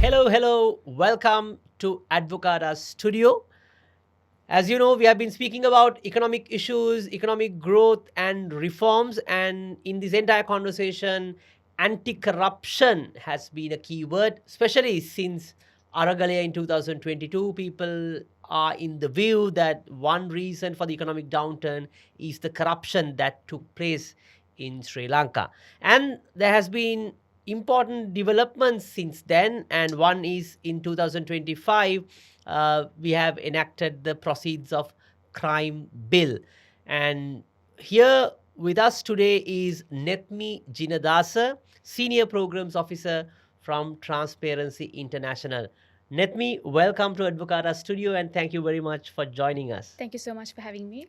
Hello, hello. Welcome to Advocata Studio. As you know, we have been speaking about economic issues, economic growth, and reforms. And in this entire conversation, anti corruption has been a key word, especially since Aragalaya in 2022. People are in the view that one reason for the economic downturn is the corruption that took place in Sri Lanka. And there has been important developments since then, and one is in 2025 we have enacted the Proceeds of Crime Bill. And here with us today is Netmi Jinadasa, Senior Programs Officer from Transparency International. Netmi, welcome to Advocata Studio and thank you very much for joining us. Thank you so much for having me.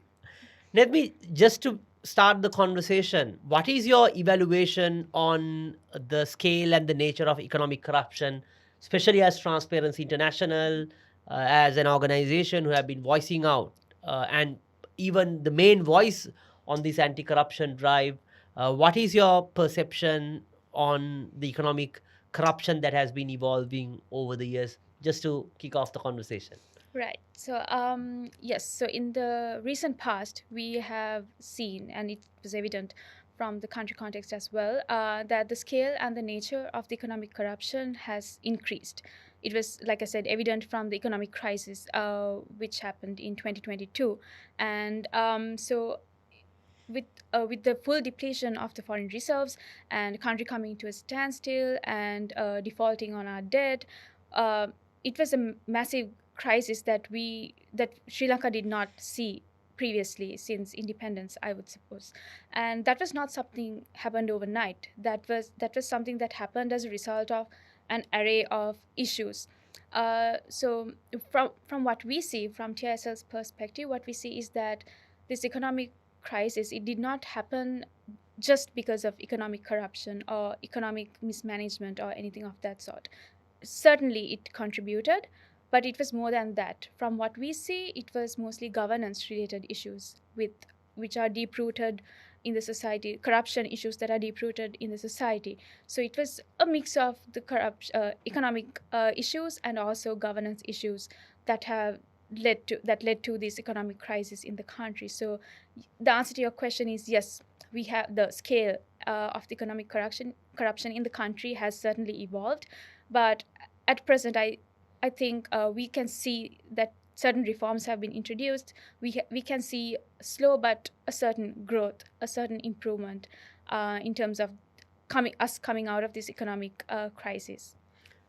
Netmi, just to start the conversation, what is your evaluation on the scale and the nature of economic corruption, especially as Transparency International, as an organization who have been voicing out and even the main voice on this anti corruption drive? What is your perception on the economic corruption that has been evolving over the years? Just to kick off the conversation. Right. So, yes. So, in the recent past, we have seen, and it was evident from the country context as well, that the scale and the nature of the economic corruption has increased. It was, like I said, evident from the economic crisis, which happened in 2022, and with with the full depletion of the foreign reserves and the country coming to a standstill and defaulting on our debt, uh, it was a massive crisis that Sri Lanka did not see previously since independence, I would suppose. And that was not something happened overnight. That was something that happened as a result of an array of issues. So from what we see from TSL's perspective, what we see is that this economic crisis, it did not happen just because of economic corruption or economic mismanagement or anything of that sort. Certainly it contributed, but it was more than that. From what we see, it was mostly governance related issues with which are deep rooted in the society, corruption issues that are deep rooted in the society. So it was a mix of the economic issues and also governance issues that have led to this economic crisis in the country. So the answer to your question is yes, we have the scale of the economic corruption in the country has certainly evolved, but at present I think we can see that certain reforms have been introduced. We can see slow but a certain growth, a certain improvement in terms of coming out of this economic crisis.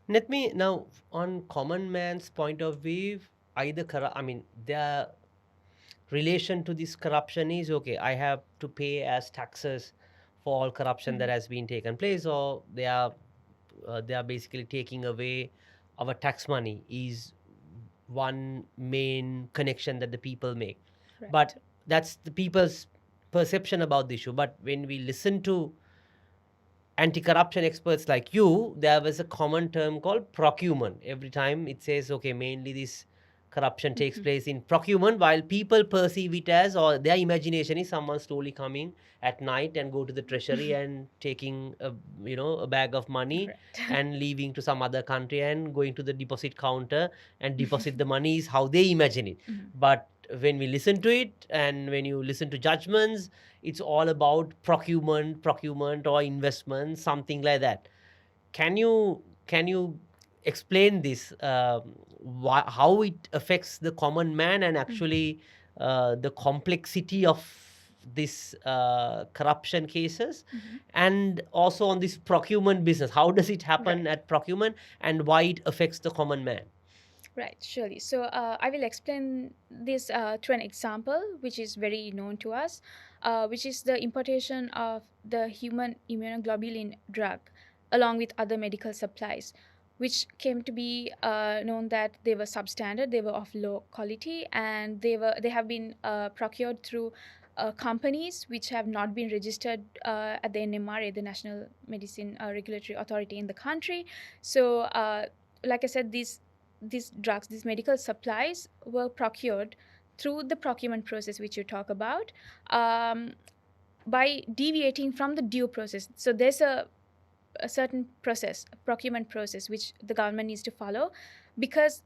Let me now, on common man's point of view, I mean, their relation to this corruption is okay. I have to pay as taxes for all corruption that Mhm. has been taken place, or they are basically taking away our tax money. Is one main connection that the people make, Right. but that's the people's perception about the issue. But when we listen to anti-corruption experts like you, there was a common term called procurement. Every time it says, okay, mainly this corruption takes Mhm. place in procurement, while people perceive it as, or their imagination is someone slowly coming at night and go to the treasury and taking a bag of money Right. and leaving to some other country and going to the deposit counter and deposit the money is how they imagine it. Mhm. But when we listen to it and when you listen to judgments, it's all about procurement or investment, something like that. Can you explain this, how it affects the common man and Mhm. actually the complexity of this corruption cases, Mhm. and also on this procurement business, how does it happen Right. at procurement and why it affects the common man? Right, surely. So I will explain this through an example which is very known to us, which is the importation of the human immunoglobulin drug along with other medical supplies, which came to be known that they were substandard, they were of low quality, and they have been procured through companies which have not been registered at the NMRA, the National Medicine Regulatory Authority in the country. So, like I said, these these drugs, these medical supplies were procured through the procurement process, which you talk about, um, by deviating from the due process. So there's a certain process, a procurement process, which the government needs to follow, because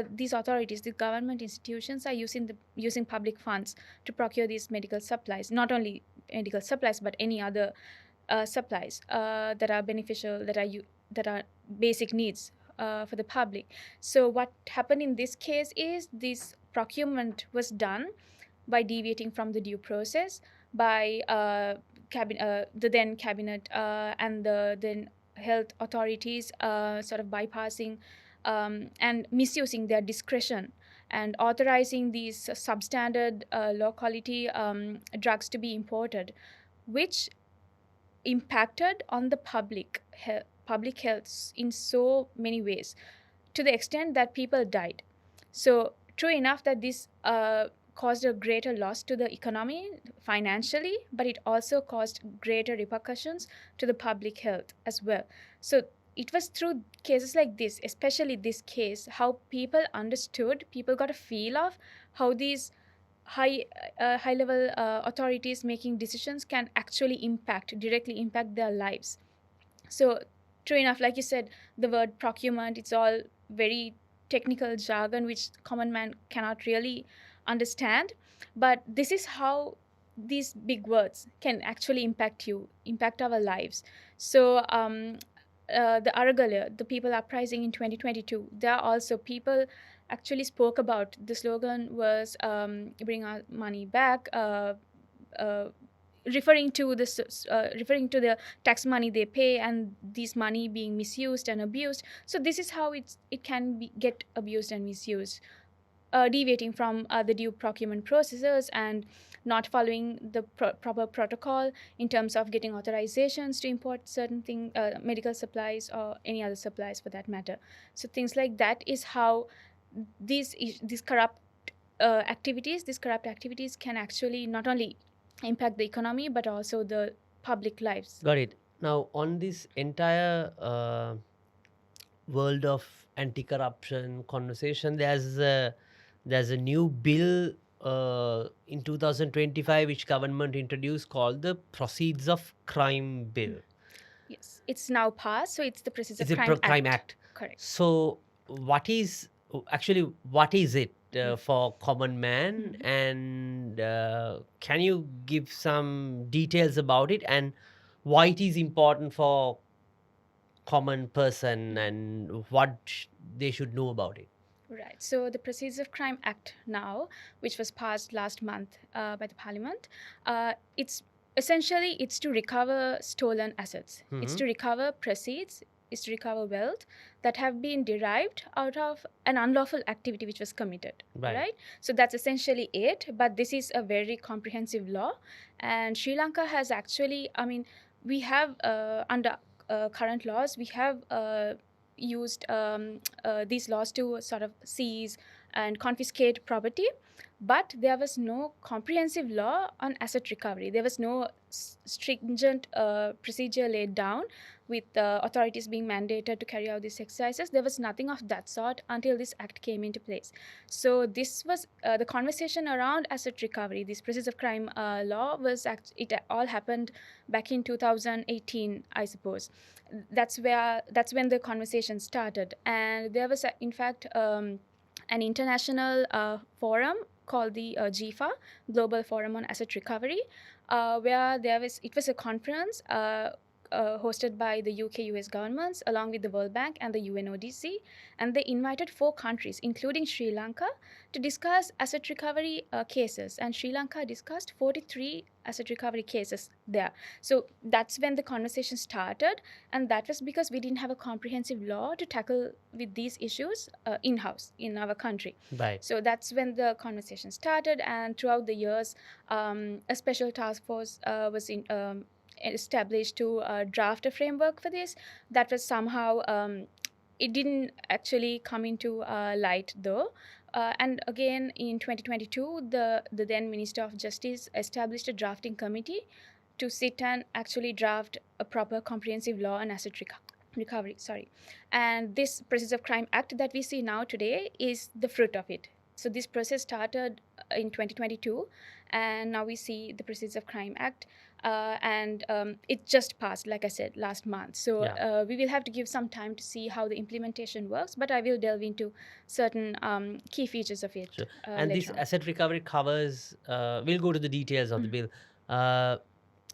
these authorities, the government institutions, are using public funds to procure these medical supplies. Not only medical supplies, but any other supplies that are beneficial, that are basic needs for the public. So what happened in this case is this procurement was done by deviating from the due process, by the then cabinet and the then health authorities sort of bypassing and misusing their discretion and authorizing these substandard, low quality drugs to be imported, which impacted on the public health in so many ways, to the extent that people died. So true enough that this caused a greater loss to the economy financially, but it also caused greater repercussions to the public health as well. So it was through cases like this, especially this case, how people got a feel of how these high level authorities making decisions can actually directly impact their lives. So true enough, like you said, the word procurement, it's all very technical jargon which common man cannot really understand, but this is how these big words can actually impact our lives. So the Aragalya, the people uprising in 2022, there are also people actually spoke about, the slogan was bring our money back, uh, referring to the tax money they pay, and this money being misused and abused. So this is how it can get abused and misused, deviating from the due procurement processes and not following the proper protocol in terms of getting authorizations to import certain medical supplies or any other supplies for that matter. So things like that is how these corrupt activities can actually not only impact the economy but also the public lives. Got it. Now, on this entire world of anti-corruption conversation, there's a new bill in 2025 which government introduced called the Proceeds of Crime Bill. Yes, it's now passed, so it's the Proceeds of It's a Crime Crime Act. Act. Correct. So, what is it for common man, and can you give some details about it and why it is important for common person and what they should know about it? Right. So the Proceeds of Crime Act now, which was passed last month by the Parliament, it's essentially it's to recover stolen assets. It's to recover proceeds. It's to recover wealth that have been derived out of an unlawful activity which was committed. Right. So that's essentially it. But this is a very comprehensive law, and Sri Lanka has actually, I mean, we have under current laws, we have used these laws to sort of seize and confiscate property, but there was no comprehensive law on asset recovery. There was no stringent procedure laid down with authorities being mandated to carry out these exercises. There was nothing of that sort until this act came into place. So this was the conversation around asset recovery. This Proceeds of Crime law it all happened back in 2018, I suppose. That's when the conversation started, and there was in fact an international forum called the GIFA, Global Forum on Asset Recovery, where it was a conference hosted by the UK US governments along with the World Bank and the UNODC, and they invited 4 countries including Sri Lanka to discuss asset recovery cases, and Sri Lanka discussed 43 asset recovery cases there. So that's when the conversation started, and that was because we didn't have a comprehensive law to tackle with these issues in-house in our country. Right. So that's when the conversation started, and throughout the years a special task force was established to draft a framework for this. That was somehow it didn't actually come into light though. And again in 2022, the then Minister of Justice established a drafting committee to sit and actually draft a proper comprehensive law on asset recovery, sorry. And this Proceeds of Crime Act that we see now today is the fruit of it. So this process started in 2022, and now we see the Proceeds of Crime Act, and it just passed, like I said, last month. So Yeah. we will have to give some time to see how the implementation works, but I will delve into certain key features of it Sure. And this later on. asset recovery covers, we'll go to the details of the bill. Uh,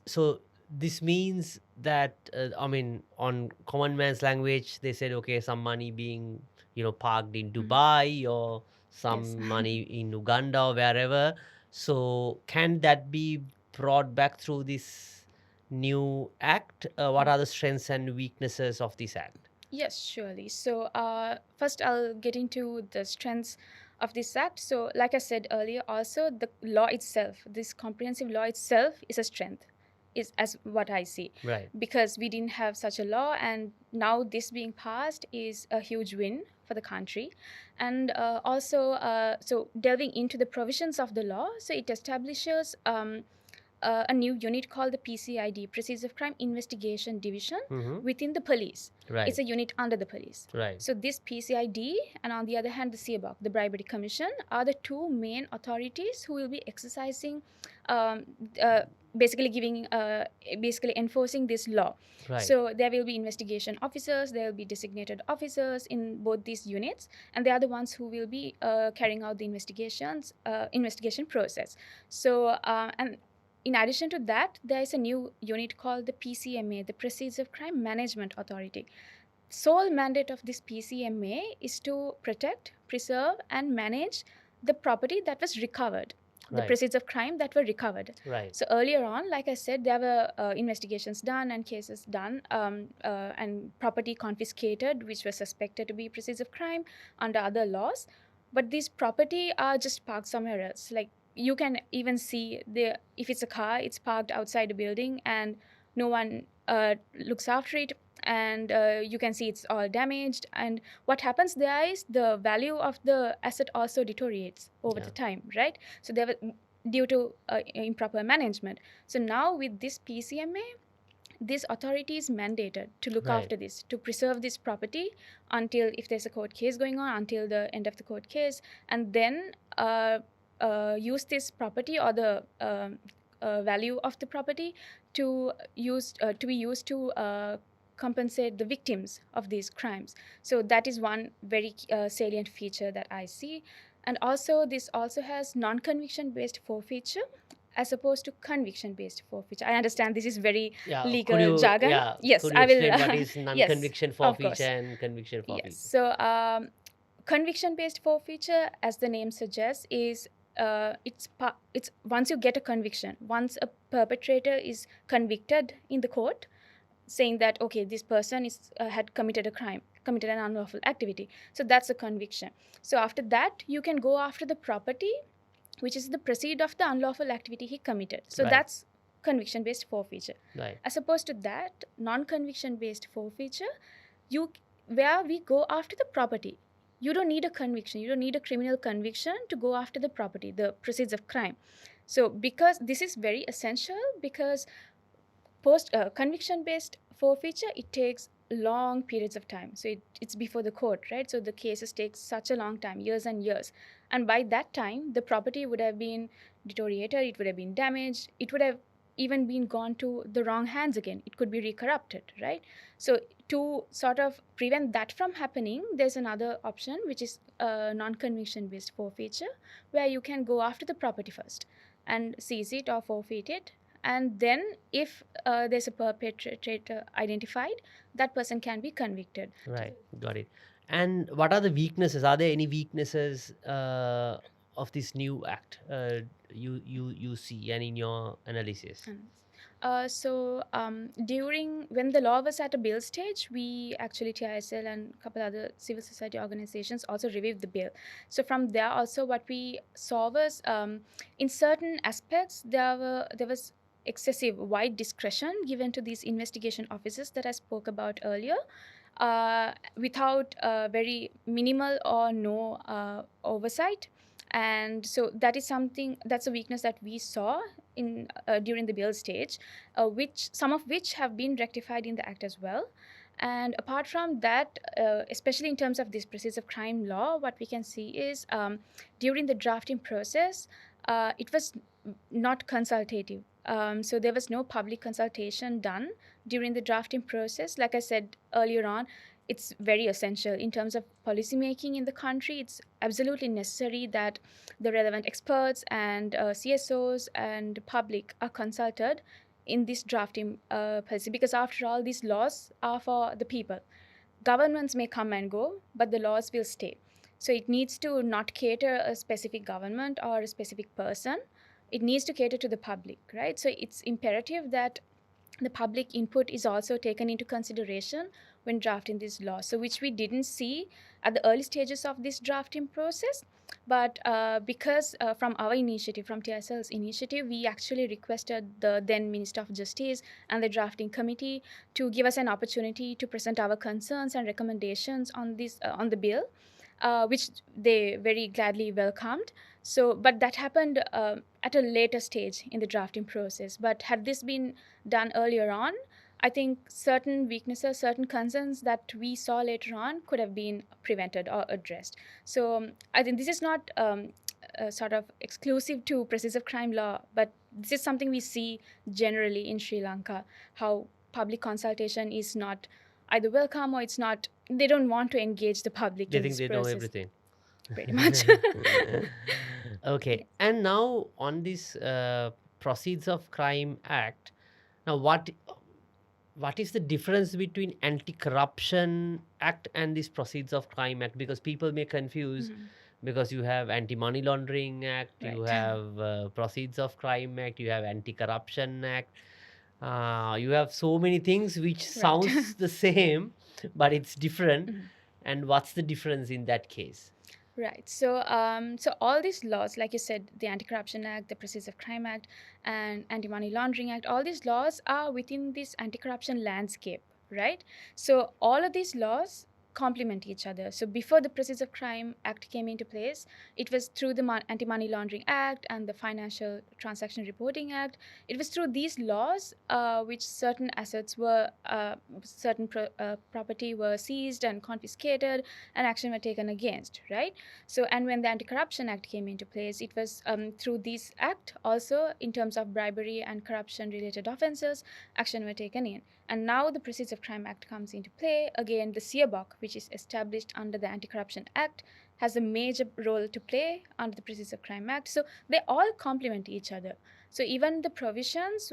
so this means that, I mean, on common man's language, they said, okay, some money being, parked in Dubai or some Yes. money in Uganda or wherever. So can that be brought back through this new act? What are the strengths and weaknesses of this act? Yes, surely. So, first, I'll get into the strengths of this act. So, like I said earlier, also the law itself, this comprehensive law itself, is a strength, is as what I see, Right. because we didn't have such a law, and now this being passed is a huge win for the country. And also, so delving into the provisions of the law, so it establishes a new unit called the PCID, Proceeds of Crime Investigation Division, within the police. Right. It's a unit under the police. Right. So this PCID, and on the other hand, the CBOC, the Bribery Commission, are the two main authorities who will be exercising, um, basically basically enforcing this law. Right. So there will be investigation officers, there will be designated officers in both these units, and they are the ones who will be carrying out the investigation process. So and in addition to that, there is a new unit called the PCMA, the Proceeds of Crime Management Authority. Sole mandate of this PCMA is to protect, preserve, and manage the property that was recovered, the Right. proceeds of crime that were recovered. Right. So earlier on, like I said, there were investigations done and cases done, and property confiscated, which was suspected to be proceeds of crime under other laws. But these property are just parked somewhere else. Like, you can even see if it's a car, it's parked outside a building, and no one looks after it, and you can see it's all damaged. And what happens there is the value of the asset also deteriorates over the time, right? So there were, due to improper management. So now with this PCMA, this authority is mandated to look Right. after this, to preserve this property until, if there's a court case going on, until the end of the court case, and then use this property or the value of the property to be used to compensate the victims of these crimes. So that is one very salient feature that I see. And also, this also has non-conviction based forfeiture as opposed to conviction based forfeiture. I understand this is very Yeah. legal Could you, jargon. yeah, Yes, could you I will. explain what is non-conviction Yes, of course. forfeiture and conviction forfeiture? Yes. So, conviction based forfeiture, as the name suggests, is it's once you get a conviction, once a perpetrator is convicted in the court, saying that, okay, this person had committed a crime, committed an unlawful activity. So that's a conviction. So after that, you can go after the property, which is the proceed of the unlawful activity he committed. So Right. that's conviction based forfeiture. Right. As opposed to that, non-conviction based forfeiture, where we go after the property. You don't need a conviction. You don't need a criminal conviction to go after the property, the proceeds of crime. So because this is very essential, because post conviction based forfeiture, it takes long periods of time. So it's before the court, right? So the cases take such a long time, years and years. And by that time, the property would have been deteriorated, it would have been damaged, it would have even been gone to the wrong hands again. It could be recorrupted, right? So to sort of prevent that from happening, there's another option, which is non-conviction based forfeiture, where you can go after the property first and seize it or forfeit it. And then if there's a perpetrator identified, that person can be convicted. Right. Got it. And what are the weaknesses? Are there any weaknesses of this new act you see and in your analysis? So during when the law was at a bill stage, we actually, TISL and a couple other civil society organizations, also reviewed the bill. So from there also, what we saw was, in certain aspects, there was excessive wide discretion given to these investigation officers that I spoke about earlier, without very minimal or no oversight. And so that's a weakness that we saw during the bill stage, some of which have been rectified in the act as well. And apart from that, especially in terms of this Proceeds of Crime law, what we can see is during the drafting process, it was not consultative. So there was no public consultation done during the drafting process. Like I said earlier on, it's very essential in terms of policy making in the country. It's absolutely necessary that the relevant experts and CSOs and public are consulted in this drafting policy, because after all, these laws are for the people. Governments may come and go, but the laws will stay. So it needs to not cater a specific government or a specific person. It needs to cater to the public, right? So it's imperative that the public input is also taken into consideration when drafting this law. So which we didn't see at the early stages of this drafting process. But because from our initiative, from TSL's initiative, we actually requested the then Minister of Justice and the drafting committee to give us an opportunity to present our concerns and recommendations on this on the bill, which they very gladly welcomed. So, but that happened at a later stage in the drafting process. But had this been done earlier on, I think certain weaknesses, certain concerns that we saw later on could have been prevented or addressed. So, I think this is not sort of exclusive to Proceeds of Crime law, but this is something we see generally in Sri Lanka, how public consultation is not either welcome or it's not, they don't want to engage the public They in think this they know process. everything. Pretty much. Okay. And now on this Proceeds of Crime Act, now what is the difference between Anti-Corruption Act and this Proceeds of Crime Act? Because people may confuse, Mhm. because you have Anti-Money Laundering Act, you Right. have Proceeds of Crime Act, you have Anti-Corruption Act. You have so many things which Right. sounds the same, but it's different. Mhm. And what's the difference in that case? Right. So, so all these laws, like you said, the Anti-Corruption Act, the Proceeds of Crime Act, and Anti-Money Laundering Act, all these laws are within this anti-corruption landscape, right? So all of these laws complement each other. So before the Proceeds of Crime Act came into place, it was through the Anti-Money Laundering Act and the Financial Transaction Reporting Act. It was through these laws which certain assets were, certain property were seized and confiscated, and action were taken against, right? So, and when the Anti-Corruption Act came into place, it was through this act also, in terms of bribery and corruption related offenses, action were taken in. And now the Proceeds of Crime Act comes into play. Again, the CIABOC, which is established under the Anti-Corruption Act, has a major role to play under the Proceeds of Crime Act. So they all complement each other. So even the provisions,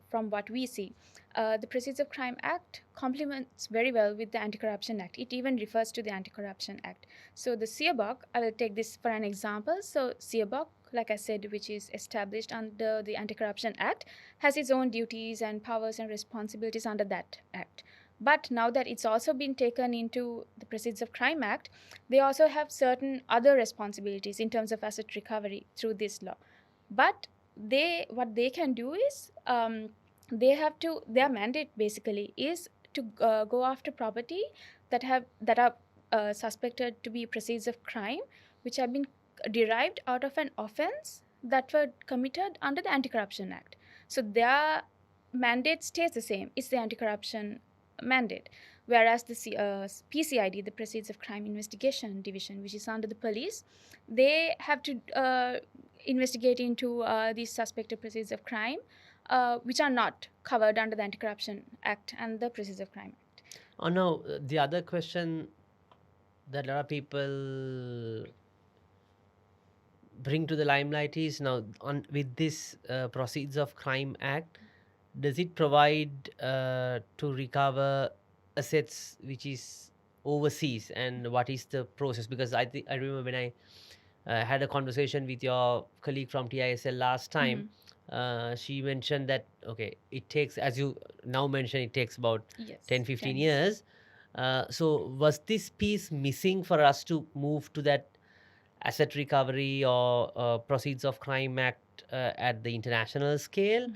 from what we see, the Proceeds of Crime Act complements very well with the Anti-Corruption Act. It even refers to the Anti-Corruption Act. So the CIABOC, I will take this for an example. So CIABOC, like I said, which is established under the Anti-Corruption Act, has its own duties and powers and responsibilities under that act. But now that it's also been taken into the Proceeds of Crime Act, they also have certain other responsibilities in terms of asset recovery through this law. But what they can do is, their mandate basically is to go after property that are suspected to be proceeds of crime, which have been derived out of an offense that were committed under the Anti-Corruption Act. So their mandate stays the same. It's the anti-corruption mandate. Whereas the PCID, the Proceeds of Crime Investigation Division, which is under the police, they have to investigate into these suspected proceeds of crime, which are not covered under the Anti-Corruption Act and the Proceeds of Crime Act. Oh no, the other question that a lot of people bring to the limelight is, now with this Proceeds of Crime Act, does it provide to recover assets which is overseas, and what is the process? Because I remember when I had a conversation with your colleague from TISL last time, she mentioned that, okay, it takes, as you now mentioned, it takes about Yes, 10-15 years. So was this piece missing for us to move to that asset recovery or Proceeds of Crime Act at the international scale?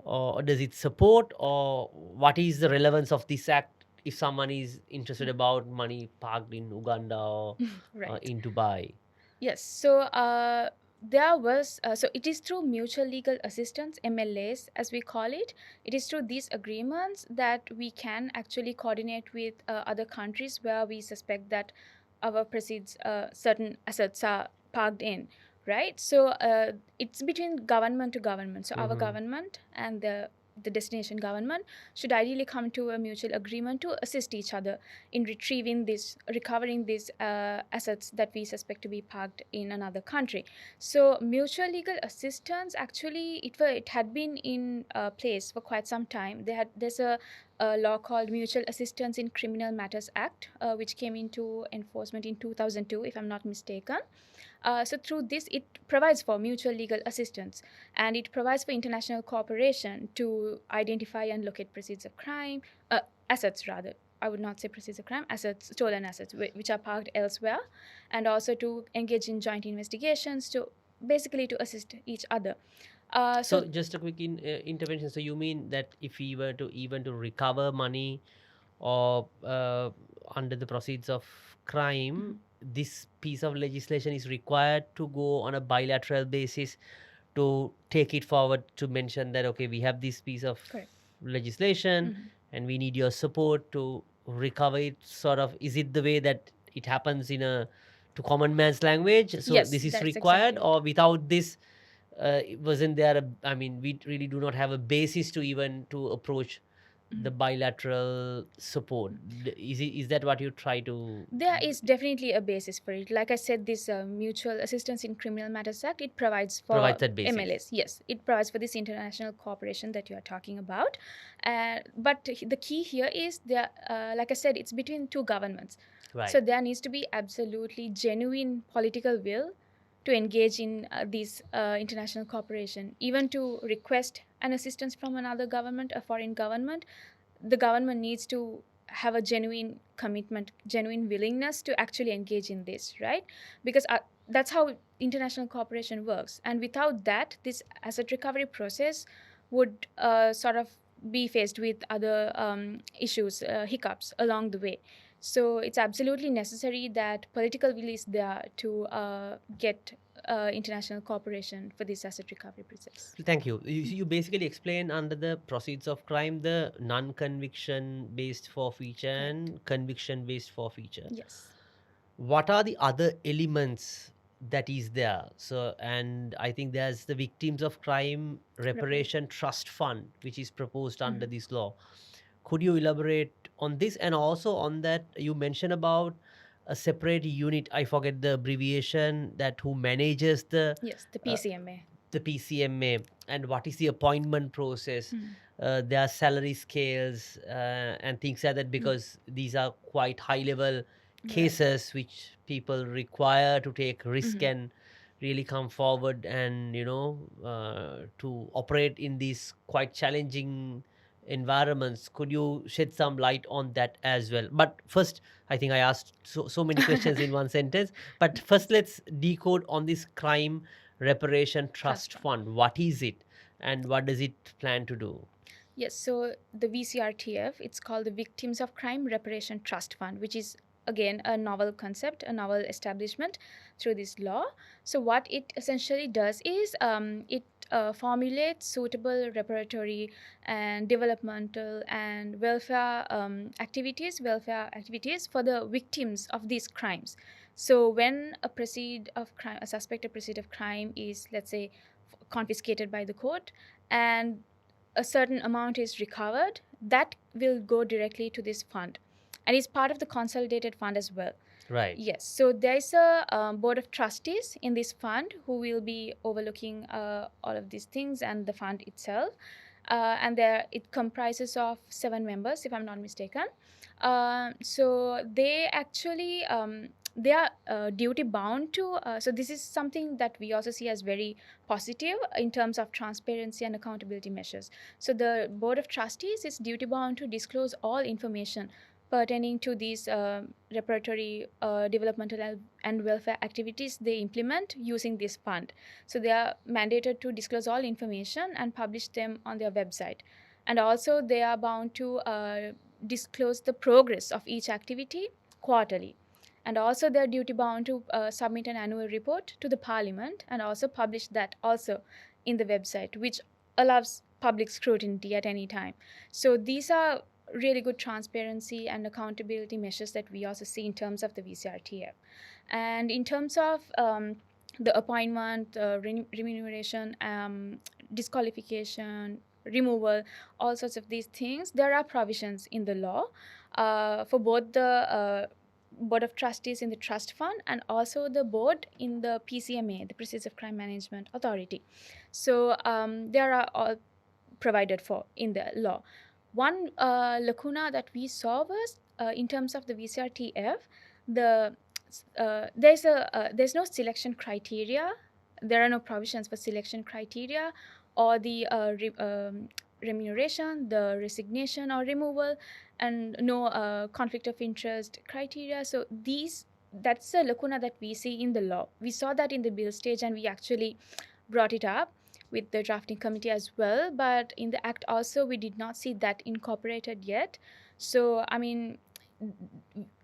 Or does it support, or what is the relevance of this act if someone is interested about money parked in Uganda or Right. in Dubai? Yes. So there was so it is through mutual legal assistance, MLAs as we call it. It is through these agreements that we can actually coordinate with other countries where we suspect that our proceeds, certain assets are parked in, right? So it's between government to government. So our government and the destination government should ideally come to a mutual agreement to assist each other in recovering these assets that we suspect to be parked in another country. So mutual legal assistance, actually, it had been in place for quite some time. There's a law called Mutual Assistance in Criminal Matters Act, which came into enforcement in 2002, if I'm not mistaken. So through this, it provides for mutual legal assistance, and it provides for international cooperation to identify and locate proceeds of crime, assets rather. I would not say proceeds of crime, assets, stolen assets, which are parked elsewhere, and also to engage in joint investigations to basically to assist each other. So just a quick intervention. So you mean that if we were to even to recover money or under the proceeds of crime, this piece of legislation is required to go on a bilateral basis to take it forward, to mention that okay, we have this piece of Correct. legislation and we need your support to recover it. Sort of, is it the way that it happens in a to common man's language? So Yes, this is that's required, exactly it. or without this wasn't there I mean, we really do not have a basis to even to approach the bilateral support. Is that what you try to? There is definitely a basis for it. Like I said, this Mutual Assistance in Criminal Matters Act, it provides for Provides that basis. MLAs. Yes, it provides for this international cooperation that you are talking about. But the key here is there, like I said, it's between two governments. Right. So there needs to be absolutely genuine political will to engage in these international cooperation, even to request an assistance from another government, a foreign government. The government needs to have a genuine commitment, genuine willingness to actually engage in this, right? Because that's how international cooperation works. And without that, this asset recovery process would sort of be faced with other issues, hiccups along the way. So it's absolutely necessary that political will is there to get international cooperation for this asset recovery process. Thank you. You basically explain under the proceeds of crime the non-conviction based forfeiture and conviction based forfeiture. Yes. What are the other elements that is there? So, and I think there's the Victims of Crime Reparation Trust Fund, which is proposed under this law. Could you elaborate on this? And also on that, you mentioned about a separate unit, I forget the abbreviation, that who manages the Yes, the PCMA. the PCMA, and what is the appointment process. There are salary scales and things like that, because these are quite high level cases which people require to take risk and really come forward and to operate in these quite challenging environments. Could you shed some light on that as well? But first, I think I asked so many questions in one sentence, but first let's decode on this crime reparation trust fund. What is it and what does it plan to do? Yes, so the VCRTF, it's called the Victims of Crime Reparation Trust Fund, which is again a novel concept, a novel establishment through this law. So what it essentially does is it formulates suitable reparatory and developmental and welfare activities for the victims of these crimes. So when a suspected proceed of crime is, let's say, confiscated by the court, and a certain amount is recovered, that will go directly to this fund, and is part of the consolidated fund as well. Right. Yes. So there is a board of trustees in this fund who will be overlooking all of these things and the fund itself. And it comprises of 7 members, if I'm not mistaken. So they actually they are duty bound to. So this is something that we also see as very positive in terms of transparency and accountability measures. So the board of trustees is duty bound to disclose all information pertaining to these reparatory, developmental and welfare activities they implement using this fund. So they are mandated to disclose all information and publish them on their website. And also they are bound to disclose the progress of each activity quarterly. and also they're duty bound to submit an annual report to the parliament and also publish that also in the website, which allows public scrutiny at any time. So these are really good transparency and accountability measures that we also see in terms of the VCRTF. And in terms of the appointment, remuneration, disqualification, removal, all sorts of these things, there are provisions in the law for both the board of trustees in the trust fund and also the board in the PCMA, the Proceeds of Crime Management Authority. So there are all provided for in the law. One lacuna that we saw was in terms of the VCRTF, there's no selection criteria. There are no provisions for selection criteria or the remuneration, the resignation or removal, and no conflict of interest criteria. So that's a lacuna that we see in the law. We saw that in the bill stage, and we actually brought it up with the drafting committee as well. But in the act also, we did not see that incorporated yet. So, I mean,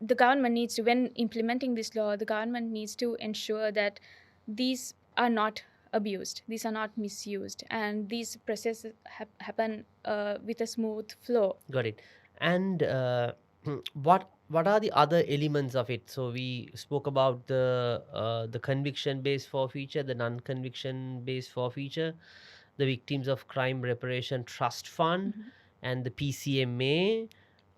the government needs to, when implementing this law, the government needs to ensure that these are not abused, these are not misused, and these processes happen with a smooth flow. Got it. And what are the other elements of it? So we spoke about the conviction based forfeiture, the non-conviction based forfeiture, the Victims of Crime Reparation Trust Fund, and the PCMA.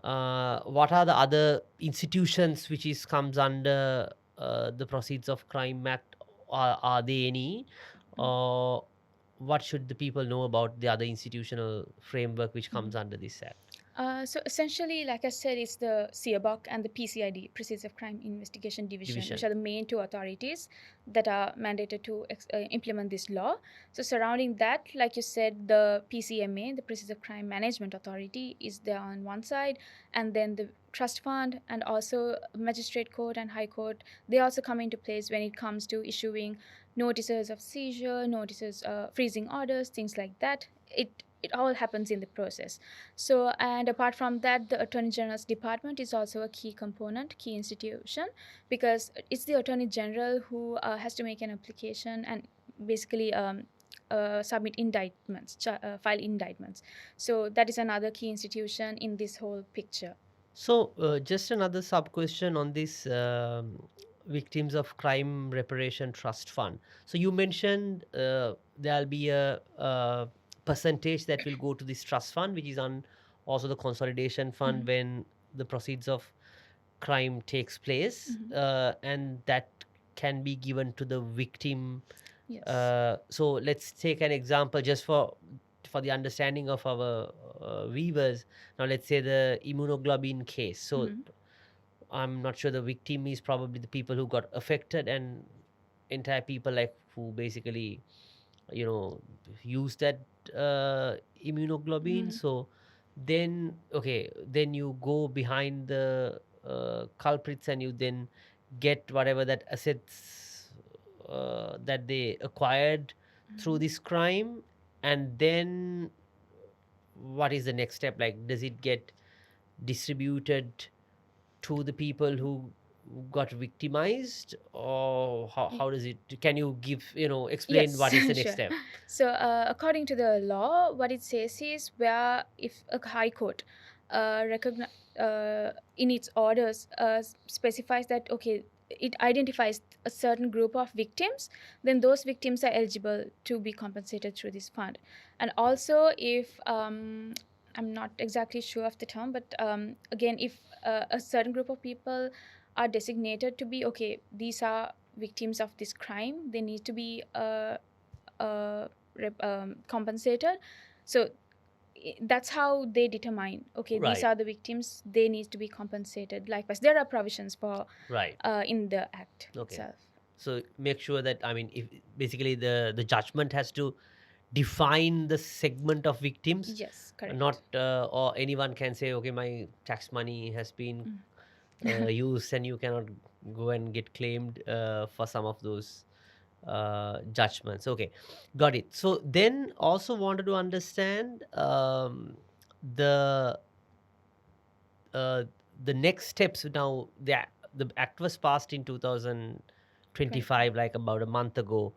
What are the other institutions which comes under the Proceeds of Crime Act? Are there any? Or what should the people know about the other institutional framework which comes under this act? So essentially, like I said, it's the CIABOC and the PCID, Proceeds of Crime Investigation Division, which are the main two authorities that are mandated to implement this law. So surrounding that, like you said, the PCMA, the Proceeds of Crime Management Authority, is there on one side, and then the trust fund and also magistrate court and high court, they also come into place when it comes to issuing notices of seizure, notices, freezing orders, things like that. It all happens in the process. So, and apart from that, the Attorney General's department is also a key component, key institution, because it's the Attorney General who has to make an application and basically submit indictments, file indictments. So that is another key institution in this whole picture. So just another sub question on this Victims of Crime Reparation Trust Fund. So you mentioned there'll be a percentage that will go to this trust fund, which is on also the consolidation fund when the proceeds of crime takes place, and that can be given to the victim. Yes. So let's take an example just for the understanding of our viewers. Now let's say the immunoglobulin case. So I'm not sure, the victim is probably the people who got affected, and entire people like who basically use that immunoglobulin. So then then you go behind the culprits and you then get whatever that assets that they acquired through this crime. And then what is the next step? Like, does it get distributed to the people who got victimized, or how does it, can you explain what is the next step? So according to the law, what it says is, where if a high court in its orders specifies that it identifies a certain group of victims, then those victims are eligible to be compensated through this fund. And also, if I'm not exactly sure of the term, but again, if a certain group of people are designated to be these are victims of this crime, they need to be compensated. So that's how they determine these are the victims, they need to be compensated. Likewise, there are provisions for in the act itself. So make sure that, if basically the judgment has to define the segment of victims. Yes, correct. Not or anyone can say, my tax money has been used, and you cannot go and get claimed for some of those judgments. Okay, got it. So then also wanted to understand the next steps. Now the act was passed in 2025, like about a month ago.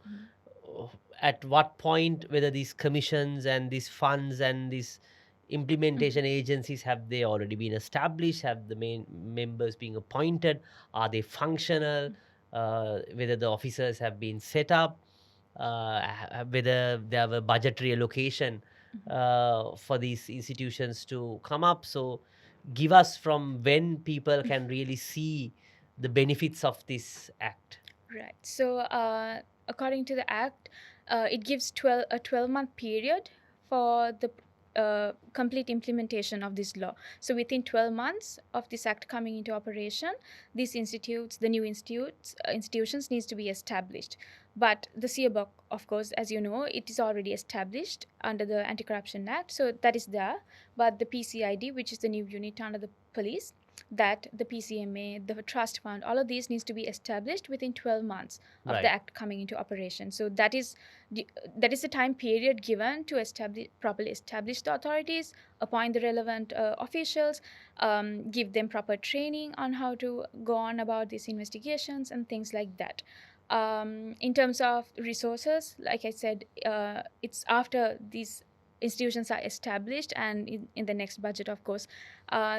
At what point, whether these commissions and these funds and these implementation agencies, have they already been established? Have the main members being appointed? Are they functional? Whether the officers have been set up? Whether they have a budgetary allocation for these institutions to come up? So give us from when people can really see the benefits of this act. Right. So, according to the Act, it gives a 12-month period for the complete implementation of this law. So, within 12 months of this Act coming into operation, these institutes, the new institutions, needs to be established. But the CIABOC, of course, as you know, it is already established under the Anti-Corruption Act, so that is there. But the PCID, which is the new unit under the police, that the PCMA, the trust fund, all of these needs to be established within 12 months of Right. the act coming into operation. So that is the time period given to properly establish the authorities, appoint the relevant officials, give them proper training on how to go on about these investigations and things like that. In terms of resources, like I said, it's after these institutions are established, and in the next budget, of course,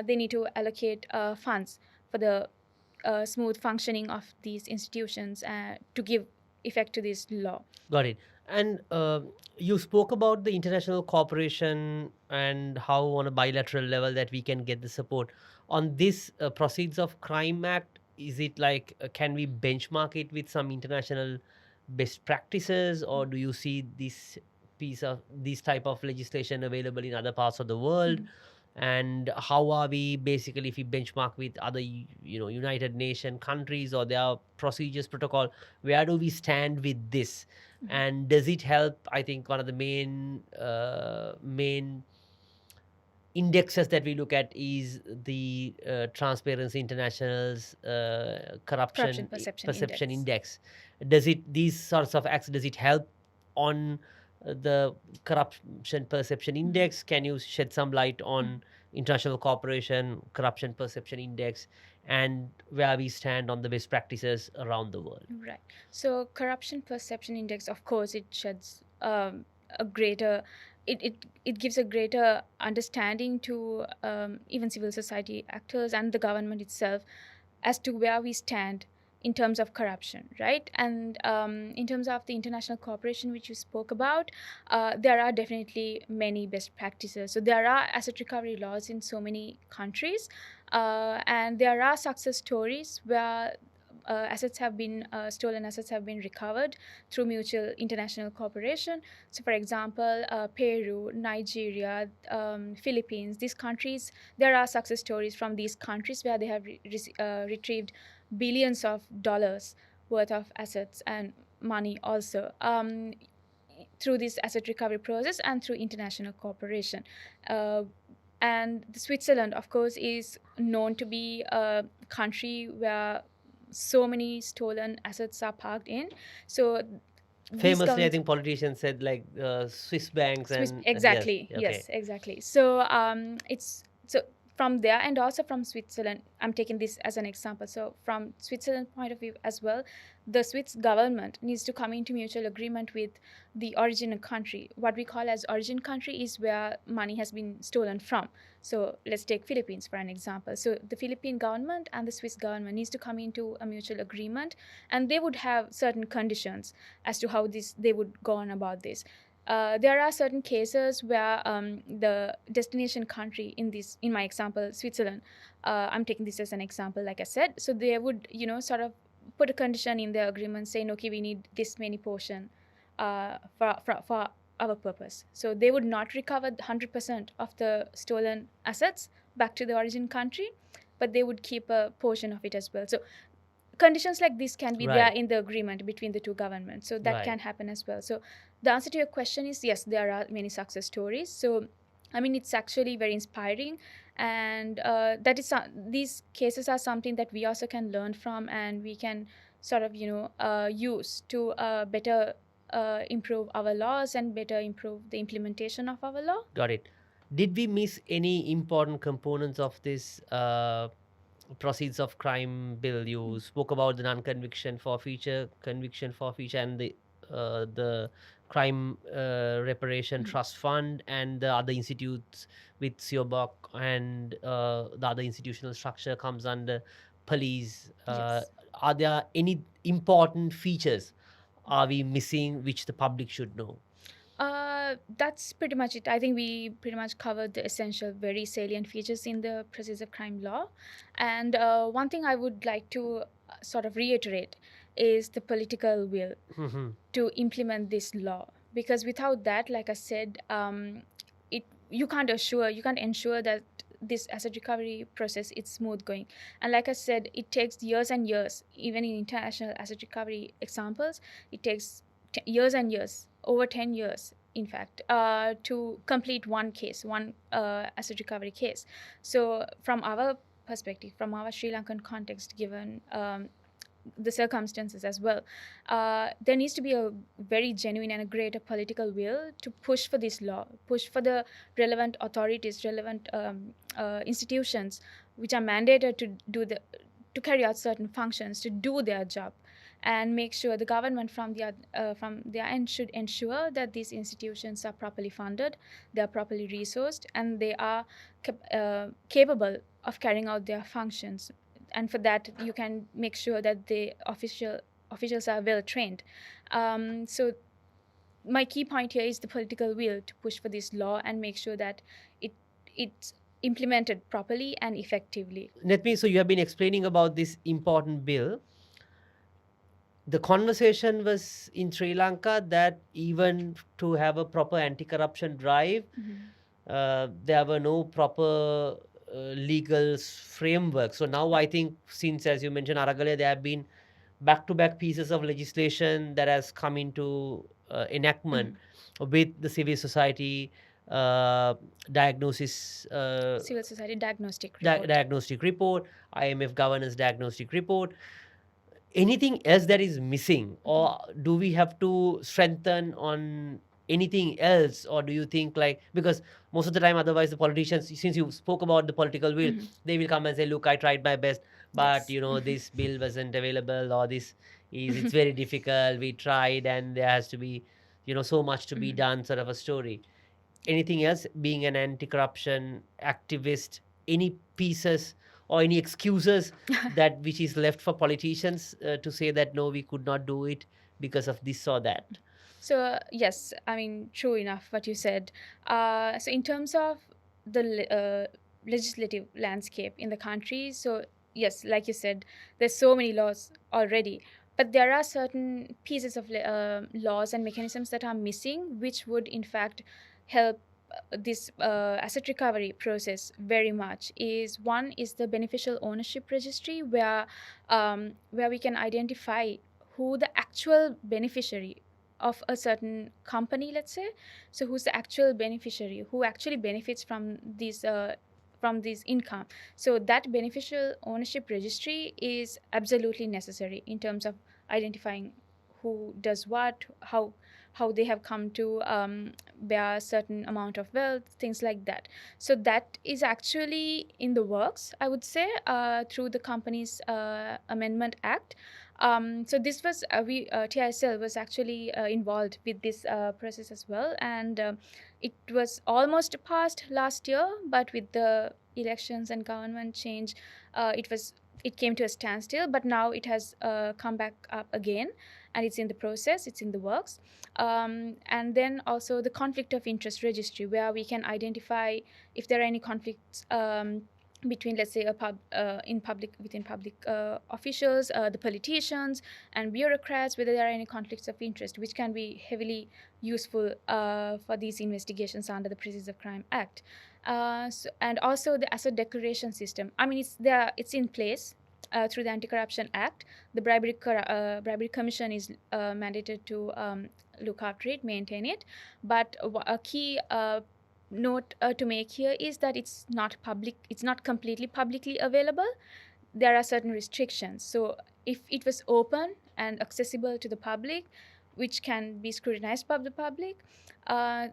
they need to allocate funds for the smooth functioning of these institutions to give effect to this law. Got it. And you spoke about the international cooperation and how on a bilateral level that we can get the support. On this Proceeds of Crime Act, is it like, can we benchmark it with some international best practices, or do you see this type of legislation available in other parts of the world? And how are we, basically, if we benchmark with other United Nation countries or their procedures, protocol, where do we stand with this? And does it help? I think one of the main indexes that we look at is the Transparency International's corruption perception index. These sorts of acts, does it help on the corruption perception index? Can you shed some light on international cooperation, corruption perception index, and where we stand on the best practices around the world? Right. So, corruption perception index, of course, it sheds a greater. It gives a greater understanding to even civil society actors and the government itself as to where we stand in terms of corruption, right? And in terms of the international cooperation which you spoke about, there are definitely many best practices. So there are asset recovery laws in so many countries, and there are success stories where stolen assets have been recovered through mutual international cooperation. So, for example, Peru, Nigeria, Philippines, these countries, there are success stories from these countries where they have retrieved billions of dollars worth of assets and money also, through this asset recovery process and through international cooperation. And Switzerland, of course, is known to be a country where so many stolen assets are parked in. So Famously, I think politicians said, like, Swiss banks exactly. yes, okay. Yes, exactly. So it's so from there, and also from Switzerland, I'm taking this as an example. So from Switzerland point of view as well, the Swiss government needs to come into mutual agreement with the origin country. What we call as origin country is where money has been stolen from. So let's take Philippines for an example. So the Philippine government and the Swiss government needs to come into a mutual agreement, and they would have certain conditions as to how they would go on about this. There are certain cases where the destination country, in my example, Switzerland, I'm taking this as an example, like I said. So they would, sort of put a condition in their agreement saying, okay, we need this many portion for our purpose. So they would not recover 100% of the stolen assets back to the origin country, but they would keep a portion of it as well. So conditions like this can be there in the agreement between the two governments. So that can happen as well. So the answer to your question is yes, there are many success stories. So I mean, it's actually very inspiring, and these cases are something that we also can learn from, and we can sort of use to better improve our laws and better improve the implementation of our law. Got it. Did we miss any important components of this proceeds of crime bill. You spoke about the non-conviction for future, conviction for future, and the crime reparation trust fund, and the other institutes with Siobok, and the other institutional structure comes under police. Yes. Are there any important features are we missing which the public should know? That's pretty much it. I think we pretty much covered the essential, very salient features in the process of crime law. And one thing I would like to sort of reiterate is the political will Mhm. to implement this law. Because without that, like I said, you can't ensure that this asset recovery process is smooth going. And like I said, it takes years and years. Even in international asset recovery examples, it takes years and years, over 10 years in fact, to complete one case, one asset recovery case. So from our perspective, from our Sri Lankan context, given the circumstances as well, there needs to be a very genuine and a greater political will to push for this law, push for the relevant authorities, relevant institutions which are mandated to carry out certain functions, to do their job, and make sure the government from their end should ensure that these institutions are properly funded, they are properly resourced, and they are capable of carrying out their functions. And for that, you can make sure that the officials are well trained. So my key point here is the political will to push for this law and make sure that it's implemented properly and effectively. Netmi, so you have been explaining about this important bill. The conversation was in Sri Lanka that even to have a proper anti-corruption drive, there were no proper legal framework. So now I think, since, as you mentioned, Aragale, there have been back-to-back pieces of legislation that has come into enactment with the civil society diagnosis, Civil society diagnostic report. diagnostic report, IMF governance diagnostic report. Anything else that is missing, or do we have to strengthen on anything else? Or do you think, like, because most of the time otherwise the politicians, since you spoke about the political will, they will come and say, look, I tried my best, but Yes. this bill wasn't available, or this is, it's very difficult, we tried, and there has to be so much to be done, sort of a story. Anything else, being an anti-corruption activist, any pieces or any excuses that which is left for politicians to say that no, we could not do it because of this or that? So yes, I mean, true enough what you said. So in terms of the legislative landscape in the country, so yes, like you said, there's so many laws already, but there are certain pieces of laws and mechanisms that are missing, which would in fact help this asset recovery process very much. One is the beneficial ownership registry, where we can identify who the actual beneficiary of a certain company, let's say. So who's the actual beneficiary, who actually benefits from this income. So that beneficial ownership registry is absolutely necessary in terms of identifying who does what, how they have come to bear a certain amount of wealth, things like that. So that is actually in the works, I would say, through the Companies Amendment Act. So this was TISL was actually involved with this process as well, and it was almost passed last year, but with the elections and government change, it came to a standstill. But now it has come back up again, and it's in the process, it's in the works. And then also the conflict of interest registry, where we can identify if there are any conflicts between, let's say, within public officials, the politicians and bureaucrats, whether there are any conflicts of interest, which can be heavily useful for these investigations under the Process of Crime Act. And also the asset declaration system. I mean, it's in place through the Anti-Corruption Act. The Bribery Commission is mandated to look after it, maintain it. But a key note to make here is that it's not completely publicly available. There are certain restrictions. So if it was open and accessible to the public, which can be scrutinized by the public.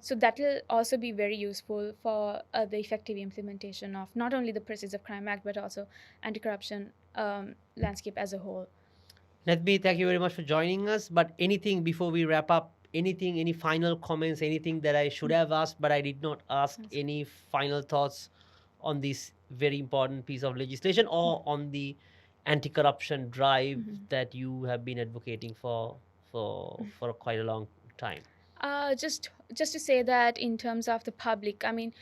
So that will also be very useful for the effective implementation of not only the Proceeds of Crime Act but also anti-corruption landscape as a whole. Netmi, thank you very much for joining us. But anything before we wrap up, anything, any final comments, anything that I should have asked but I did not ask, Yes. any final thoughts on this very important piece of legislation or on the anti-corruption drive that you have been advocating for quite a long time? Just to say that in terms of the public, I mean,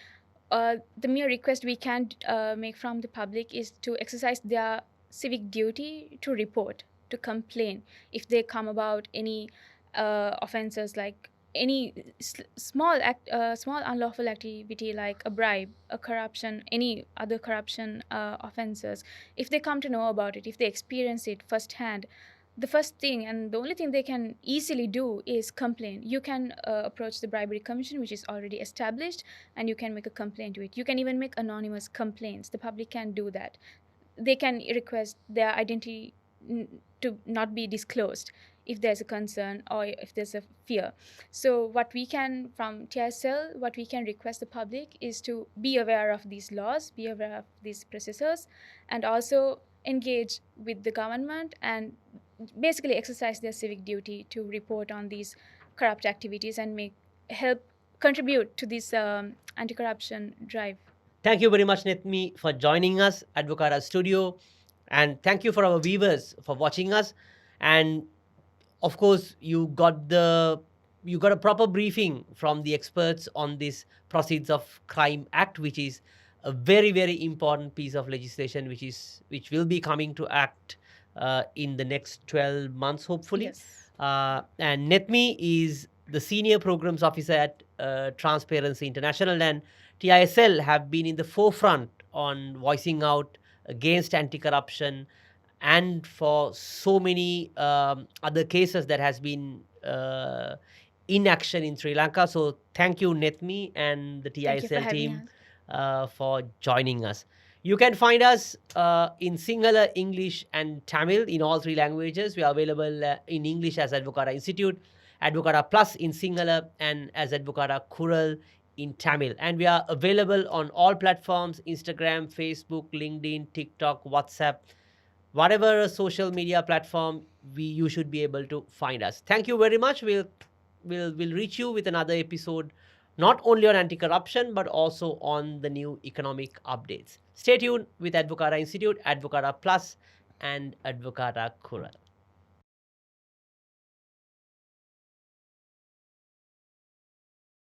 the mere request we can make from the public is to exercise their civic duty to report, to complain if they come about any offenses, like any small unlawful activity like a bribe, a corruption, any other corruption offenses. If they come to know about it, if they experience it firsthand, the first thing and the only thing they can easily do is complain. You can approach the bribery commission, which is already established, and you can make a complaint to it. You can even make anonymous complaints. The public can do that. They can request their identity to not be disclosed if there's a concern or if there's a fear. So what we can, from TISL, what we can request the public is to be aware of these laws, be aware of these procedures, and also engage with the government and basically exercise their civic duty to report on these corrupt activities and help contribute to this anti-corruption drive. Thank you very much, Netmi, for joining us at Advocata Studio. And thank you for our viewers for watching us. And of course, you got a proper briefing from the experts on this Proceeds of Crime Act, which is a very, very important piece of legislation, which will be coming to act in the next 12 months, hopefully. Yes. And Netmi is the Senior Programs Officer at Transparency International, and TISL have been in the forefront on voicing out against anti-corruption and for so many other cases that has been in action in Sri Lanka. So thank you, Netmi, and the Thank you for TISL having team us. for joining us. You can find us in Sinhala, English, and Tamil in all three languages. We are available in English as Advocata Institute, Advocata Plus in Sinhala, and as Advocata Kural in Tamil. And we are available on all platforms: Instagram, Facebook, LinkedIn, TikTok, WhatsApp. Whatever social media platform you should be able to find us. Thank you very much. We'll reach you with another episode, not only on anti-corruption but also on the new economic updates. Stay tuned with Advocata Institute, Advocata Plus, and Advocata Kural.